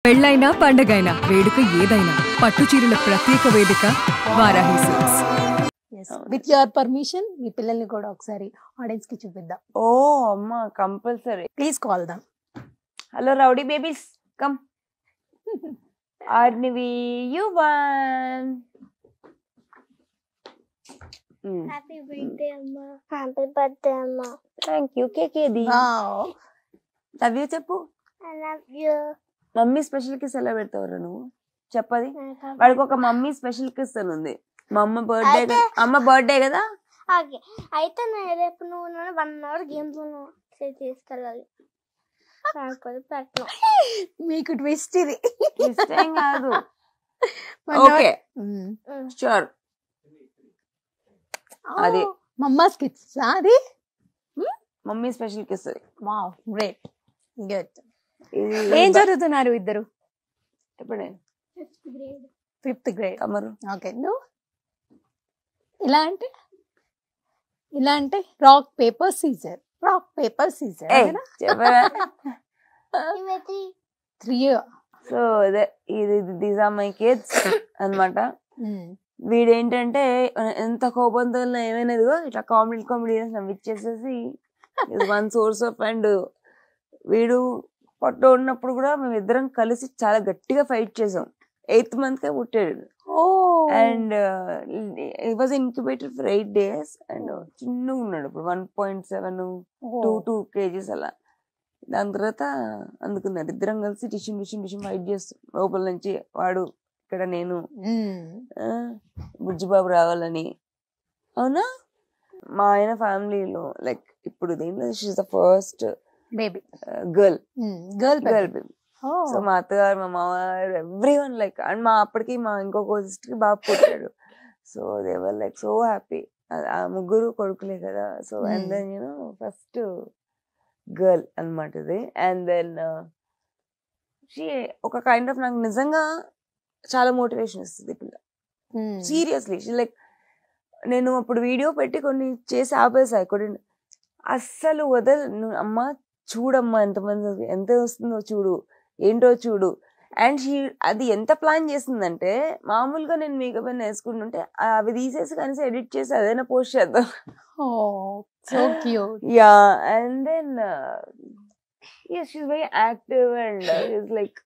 పెళ్ళైనా పండగైనా వేడుక ఏదైనా పట్టు చీరల ప్రత్యేక వేదిక Varahi silks. With your permission మీ పిల్లల్ని కూడా ఒకసారి ఆడియన్స్ కి చూపిద్దాం. ఓ అమ్మ compulsory. Please call them. Hello rowdy babies come. ఆర్నివి యు వన్. హ్యాపీ బర్త్డే అమ్మా. హ్యాపీ బర్త్డే అమ్మా. Thank you. కేకేది లవ్ యూ చెప్పు. I love you. Mummy special kiss ఎలా పెడతావురా నువ్వు చెప్పది. వాడికి ఒక మమ్మీ స్పెషల్ కిస్ అని ఉంది. మా అమ్మ బర్త్డే, అమ్మ బర్త్డే కదా. ఓకే అయితే నేను రేపు నువ్వు 1 hour గేమ్స్ తీసుకెళ్ళాలి. పెట్టను మీకు ట్విస్ట్ ఇది. ఇష్టం కాదు. Okay sure. అది మమ్మాస్ కిడ్స్ అది mummy special kiss. Wow great good. ఏం చదువుతున్నారు ఇద్దరు? ఎప్పుడే 5th grade. కమరు. ఓకే నువ్వు ఇలా అంటే రాక్ పేపర్ సీజర్. చెప్పరా. 3 so these are my kids అన్నమాట. వీడేంటంటే ఎంత కోపంతో ఏమైనా ఇట్లా కామెడీ నవ్విచ్చేసేసి వన్ సోర్స్ ఆఫ్. అండ్ వీడు పొట్ట ఉన్నప్పుడు కూడా మేము ఇద్దరం కలిసి చాలా గట్టిగా ఫైట్ చేసాం. 8th month పుట్టాడు. And it was ఇన్క్యుబేటెడ్ for 8 days. And చిన్నగా ఉన్నాడు ఇప్పుడు 1.7 to 2 kgs అలా. దాని తర్వాత అందుకున్నారు. ఇద్దరం కలిసి టిష్యూ ఫైట్ చేస్తాం లోపల నుంచి. వాడు ఇక్కడ, నేను బుజ్జిబాబు రావాలని. అవునా మా ఆయన ఫ్యామిలీలో లైక్ ఇప్పుడు దీంట్లో she's the first baby girl baby. So మా అత్తగారు, మా మామగారు, ఎవ్రీవన్ లైక్. అండ్ అప్పటికి మా ఇంకొక సిస్టర్ కి బాబు పుట్టాడు. So they were like so happy. ఆ ముగ్గురు కొడుకులే కదా. So and then first girl అనమాట ఇది. అండ్ దెన్ షీ ఒక కైండ్ ఆఫ్ నాకు నిజంగా చాలా మోటివేషన్ ఇస్తుంది పిల్ల. Seriously she like. నేను అప్పుడు వీడియో పెట్టి కొన్ని చేసి ఆపేసా. అస్సలు వదలు అమ్మ, చూడమ్మా ఎంతమంది ఎంత వస్తుందో చూడు, ఏంటో చూడు. అండ్ అది ఎంత ప్లాన్ చేసిందంటే, మామూలుగా నేను మేకప్ అని వేసుకుంటుంటే అవి తీసేసి కనీసం ఎడిట్ చేసి అదైనా పోస్ట్ చేద్దాం. Yeah. And then she is very active and is like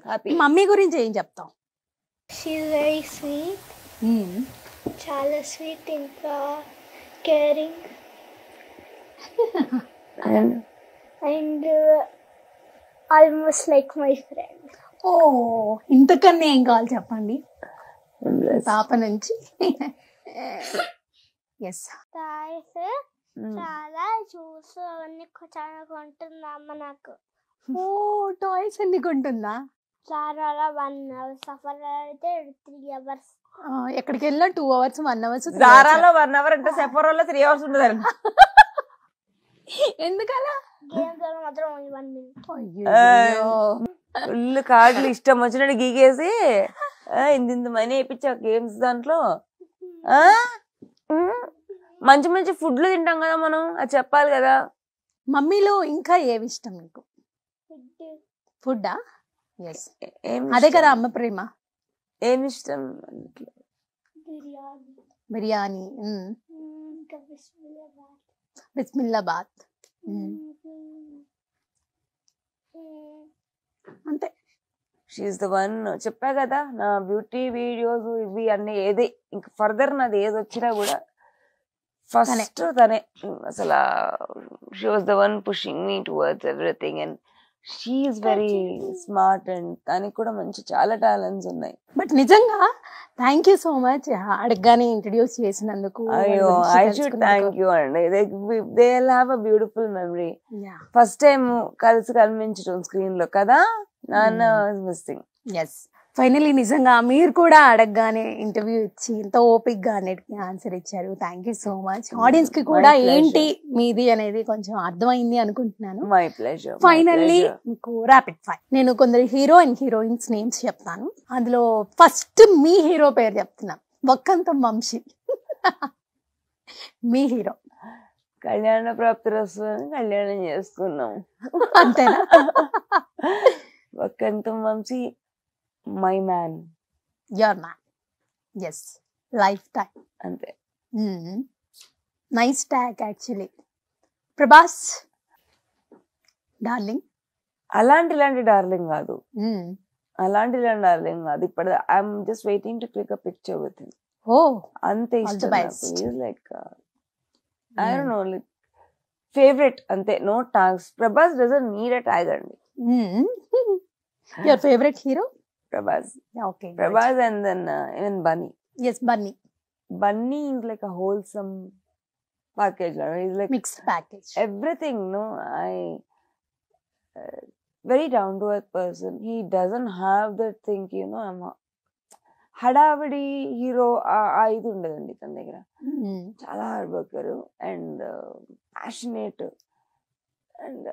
happy. Mummy గురించి ఏం చెప్తాం? She is very sweet. చాలా స్వీట్, ఇంకా caring and almost like my friend. ఓ ఇంతకన్నా ఏం కావాలి చెప్పండి పాప నుంచి. ఎస్ చాలా జ్యూస్ అవన్నీ చాలా కొంటుందమ్మ నాకు. ఓ టాయ్స్ అన్ని కొంటుందా? చాలా 1 hour సఫర్ అయితే 3 hours. ఎక్కడికి వెళ్ళినా 2 hours 1 hour. జారాలో 1 hour అంటే సెఫోరాలో 3 hours ఉంటుంది. ఎందుకలా? గేమ్స్ మాత్రం 1 minute. ఫుల్ కార్డులు ఇష్టం వచ్చినట్టు గీకేసి ఇంత మనీ వేయించా గేమ్స్ దాంట్లో. మంచి మంచి ఫుడ్లు తింటాం కదా మనం, అది చెప్పాలి కదా. మమ్మీలో ఇంకా ఏవి ఇష్టం మీకు? ఫుడ్డా? అదే కదా అమ్మ ప్రేమ. ఏమి ఇష్టం? బిర్యానీ, బిస్మిల్లాబాద్ అంతే. She's the one. చెప్పా కదా నా బ్యూటీ వీడియోస్ ఇవి అన్ని ఏది ఇంకా ఫర్దర్ నాది ఏది వచ్చినా కూడా ఫస్ట్ తనే. అసలు she was the one pushing me towards everything. And she is very smart and దానికి కూడా మంచి చాలా టాలెంట్స్ ఉన్నాయి. బట్ నిజంగా థ్యాంక్ యూ సో మచ్ అడగగానే ఇంట్రడ్యూస్ చేసినందుకు. అయ్యో ఐ షుడ్ థ్యాంక్ యూ అండి. They will have a beautiful memory. First time కలిసి కనిపించడం స్క్రీన్ లో కదా. నాన్న మిస్సింగ్. ఎస్ ఫైనలీ నిజంగా మీరు కూడా అడగగానే ఇంటర్వ్యూ ఇచ్చి ఇంత ఓపిక్ గా అన్నిటికీ ఆన్సర్ ఇచ్చారు. Thank you so much. Audience కి కూడా ఏంటి మీది అనేది కొంచెం అర్థమైంది అనుకుంటున్నాను. My pleasure. ఫైనల్లీ మీకు ర్యాపిడ్ ఫైర్. నేను కొందరు హీరో అండ్ హీరోయిన్స్ నేమ్స్ చెప్తాను. అందులో ఫస్ట్ మీ హీరో పేరు చెప్తున్నా, వక్కంతం వంశీ. మీ హీరో. కళ్యాణ ప్రాప్తి రస్తు కళ్యాణం చేసుకున్నాం అంతేనా? Kantham Vamsi, my man. Your man. Yes. Lifetime. Ante. Nice tag actually. Prabhas. Darling. ఇలాంటి డార్లింగ్ కాదు. అలాంటి డార్లింగ్ కాదు. ఇప్పుడు I'm just waiting to click a picture with him. అంతే ఇష్టం నాకు. Like I don't know, like favourite అంతే. No tags. Prabhas doesn't need a tag అండి. Your favorite hero? Prabhas. Okay. Prabhas and then even Bunny. Yes, Bunny. Bunny is like a wholesome package. He's like mixed package. Everything, no. Very down to earth person. He doesn't have that thing, you know. హడావిడి hero ఇది ఉండదండి తన దగ్గర. చాలా hard worker and passionate and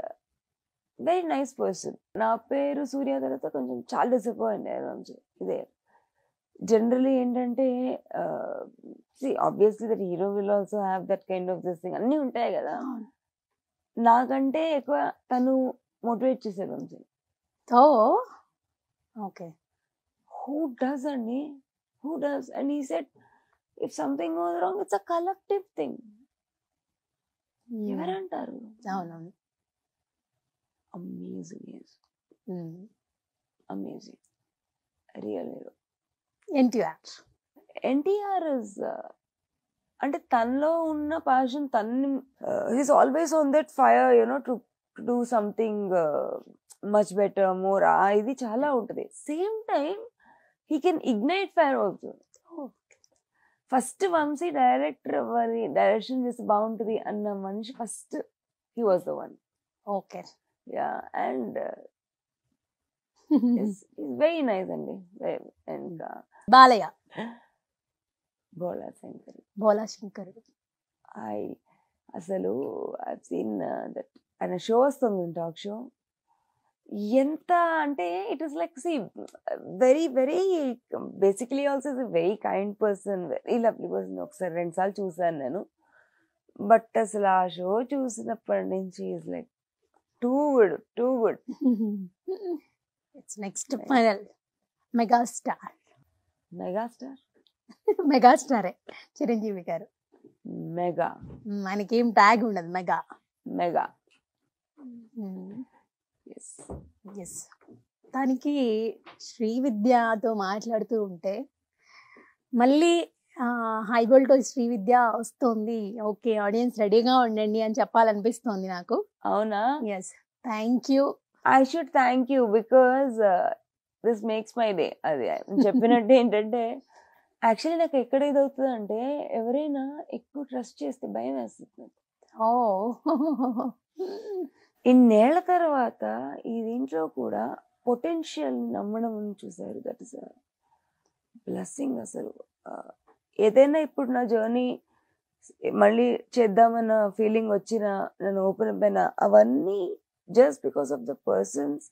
very nice person. నా పేరు సూర్య తర్వాత కొంచెం చాలా డిసప్పాయింట్ అయ్యారు. ఇదే జనరలీ ఏంటంటే obviously that hero will also have that kind of this thing, అన్నీ ఉంటాయి కదా. నాకంటే ఎక్కువ తను మోటివేట్ చేశారు వంశీ. ఓకే. Who does అండి? Who does? And he said, if something goes wrong, it's a collective thing. ఎవరంటారు? అవునవును. Amazing, yes. Amazing. Real hero. NTR is అంటే తనలో ఉన్న ప్యాషన్, తన్ని he's always on that fire, you know, to do something much better, more. ఇది చాలా ఉంటుంది. Same time he can ignite fire also. First Vamsi direction చేసి బాగుంటుంది అన్న మనిషి first he was the one. Okay. Yeah, and it's very nice అండి. And Balayya, బోలా శంకర్. అసలు I've seen that ఆయన షో వస్తుంది, టాక్ షో. ఎంత అంటే it is like very very basically also is very kind person, very lovely person. ఒకసారి 2 సార్లు చూసాను నేను. బట్ అసలు ఆ షో చూసినప్పటి నుంచి is like too good. It's next final megastar. మెగాస్టారే చిరంజీవి గారు. మెగా మనకి ఏం ట్యాగ్ ఉండదు. మెగా. ఎస్. దానికి శ్రీవిద్యతో మాట్లాడుతూ ఉంటే మళ్ళీ హై వోల్టేజ్ శ్రీవిద్య వస్తుంది, ఓకే ఆడియన్స్ రెడీగా ఉండండి అని చెప్పాలనిపిస్తుంది నాకు. అవునా? Yes. Thank you. I should thank you because this makes my day. అది చెప్పినట్టు ఏంటంటే యాక్చువల్లీ నాకు ఎక్కడ ఇదవుతుంది అంటే ఎవరైనా ఎక్కువ ట్రస్ట్ చేస్తే భయం వేస్తుంది. ఇన్నేళ్ల తర్వాత ఈ దీంట్లో కూడా పొటెన్షియల్ నమ్మడం చూసారు. That is blessing. అసలు ఏదైనా ఇప్పుడు నా జర్నీ మళ్ళీ చేద్దామన్న ఫీలింగ్ వచ్చిన, నన్ను ఓపెన్ అప్ అయినా, అవన్నీ just because of the persons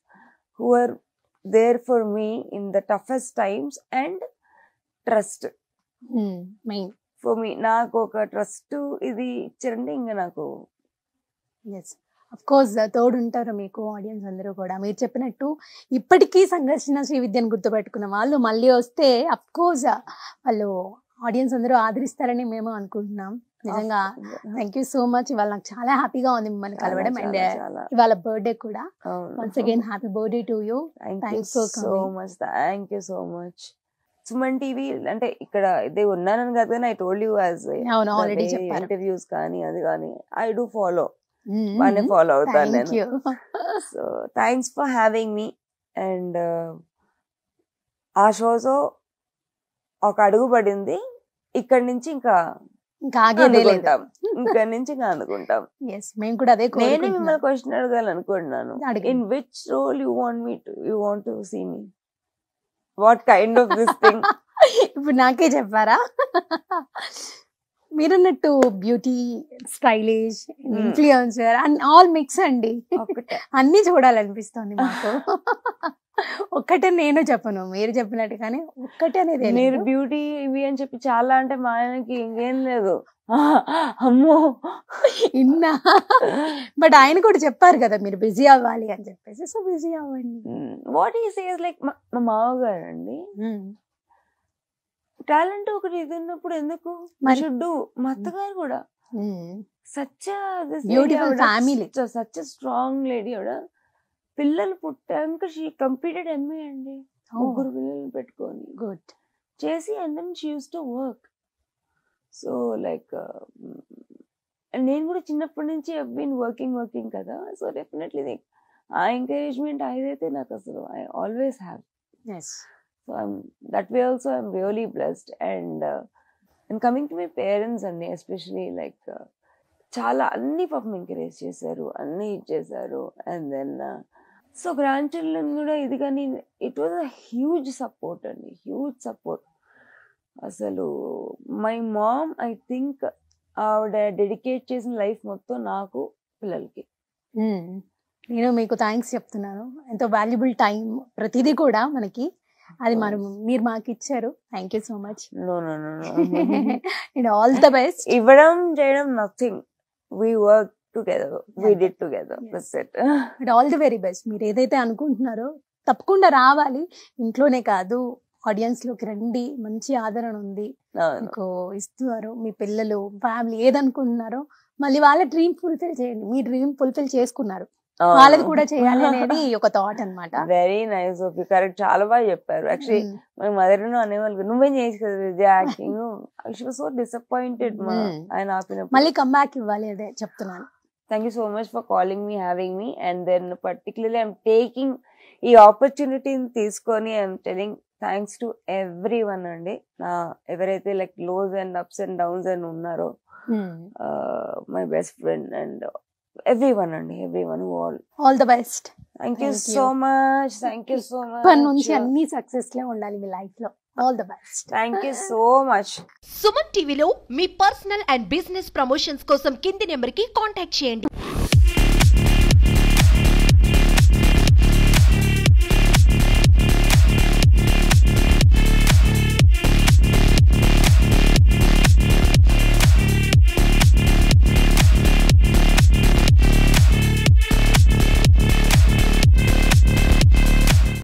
who are there for me in the toughest times and trust main for me. నాకు ఒక ట్రస్ట్ ఇది ఇచ్చారంటే ఇంకా నాకు ఎస్ అఫ్ కోర్స్ తోడుంటారు మీకు ఆడియన్స్ అందరూ కూడా. మీరు చెప్పినట్టు ఇప్పటికీ సంఘర్షణ శ్రీవిద్యను గుర్తుపెట్టుకున్న వాళ్ళు మళ్ళీ వస్తే అఫ్ కోర్స్ వాళ్ళు ఆడియన్స్ అందరూ ఆదరిస్తారని మేము అనుకుంటున్నాం. నిజంగా థ్యాంక్ యూ సో మచ్. ఇవాళ నాకు చాలా హ్యాపీగా ఉంది మిమ్మల్ని కలవడం. అండ్ ఇవాళ బర్త్డే కూడా. Once again happy birthday to you. Thanks so much. Thank you so much. Suman TV అంటే ఇక్కడ ఇదే ఉన్నానని కాదు కానీ I told you as interviews కానీ అది కానీ ఐ డూ ఫాలో. బాగానే ఫాలో అవుతాను నేను. So thanks for having me. And ఆ షోతో ఒక అడుగు పడింది. ఇక్కడి నుంచి ఇంకా అందుకుంటాం. ఇక్కడి నుంచి ఇంకా అందుకుంటాం. నేనే మిమ్మల్ని క్వశ్చన్ అడగాలనుకుంటున్నాను. In which role you want to see me? What kind of this thing? ఇప్పుడు నాకే చెప్పారా? మీరన్నట్టు beauty, stylish, influencer and all mix అండి. అన్ని చూడాలనిపిస్తుంది మాకు. ఒక్కటే నేను చెప్పను, మీరు చెప్పినట్టు కానీ ఒక్కటే అనేది. మీరు బ్యూటీ ఇవి అని చెప్పి చాలా అంటే మా ఆయనకి ఇంకేం లేదు. అమ్మో ఇన్నా. బట్ ఆయన కూడా చెప్పారు కదా మీరు బిజీ అవ్వాలి అని చెప్పేసి, సో బిజీ అవ్వండి. వాట్ ఈ సేస్ లైక్ మా మామగారు అండి, టాలెంట్ ఒకటి ఇది ఉన్నప్పుడు ఎందుకు షుడ్ డూ. మా అత్తగారు కూడా such beautiful family, such strong lady ఆవిడ. పిల్లలు పుట్టాక షీ కంప్లీటెడ్ ఎంఏ అండి, 3 పిల్లల్ని పెట్టుకొని గుడ్ చేసి, and then she use to work. So like నేను కూడా చిన్నప్పటి నుంచి ఐ బీన్ వర్కింగ్ కదా. సో డెఫినెట్లీ ఆ ఎంకరేజ్మెంట్ అదైతే నాకు అసలు I always have. So that way also I'm really blessed. And coming to my parents అండి, ఎస్పెషలీ లైక్ చాలా అన్ని పాపం ఎంకరేజ్ చేశారు, అన్ని ఇచ్చేసారు. And then so grandchildren కూడా ఇది, కానీ it was a huge support అండి, హ్యూజ్ సపోర్ట్ అసలు. మై మామ్ ఐ థింక్ ఆవిడ డెడికేట్ చేసిన లైఫ్ మొత్తం నాకు, పిల్లలకి. నేను మీకు థ్యాంక్స్ చెప్తున్నాను. ఎంతో వాల్యుబుల్ టైం ప్రతిదీ కూడా మనకి, అది మీరు మాకు ఇచ్చారు. Thank you so much. No and all the best. ఇవ్వడం చేయడం nothing, we work together, we did together, that's it. But all the very best. మీరు ఏదైతే అనుకుంటున్నారో తప్పకుండా రావాలి, ఇంట్లోనే కాదు ఆడియన్స్ లోకి రండి, మంచి ఆదరణ ఉంది మీకు ఇస్తున్నారు. మీ పిల్లలు ఫ్యామిలీ ఏదనుకుంటున్నారో మళ్ళీ వాళ్ళ డ్రీమ్ ఫుల్ఫిల్ చేయండి. మీ డ్రీమ్ ఫుల్ఫిల్ చేసుకున్నారు, వాళ్ళది కూడా చేయాలి అనేది ఒక థాట్ అన్నమాట. Very nice of you, correct, చాలా బాగా చెప్పారు. యాక్చువల్లీ మా మదర్ అనేవాళ్ళు నువ్వేం చేయొచ్చు కదా Vidya acting, she was so disappointed ఆయన ఆపినప్పుడు. మళ్ళీ కమ్బ్యాక్ ఇవ్వాలి, అదే చెప్తున్నాను. Thank you so much for calling me, having me. And then particularly I'm taking ఈ ఆపర్చునిటీని తీసుకొని I'm telling thanks to everyone అండి. ఎవరైతే like lows and ups and downs అని ఉన్నారో, my best friend and everyone అండి, everyone who all the best. Thank you so much. Thank you so much. ఇప్పటి నుంచి అన్ని సక్సెస్ లే ఉండాలి మీ లైఫ్ లో. All the best. Thank you so much. Suman టీవీలో మీ పర్సనల్ అండ్ బిజినెస్ ప్రమోషన్స్ కోసం కింది నెంబర్ కి కాంటాక్ట్ చేయండి.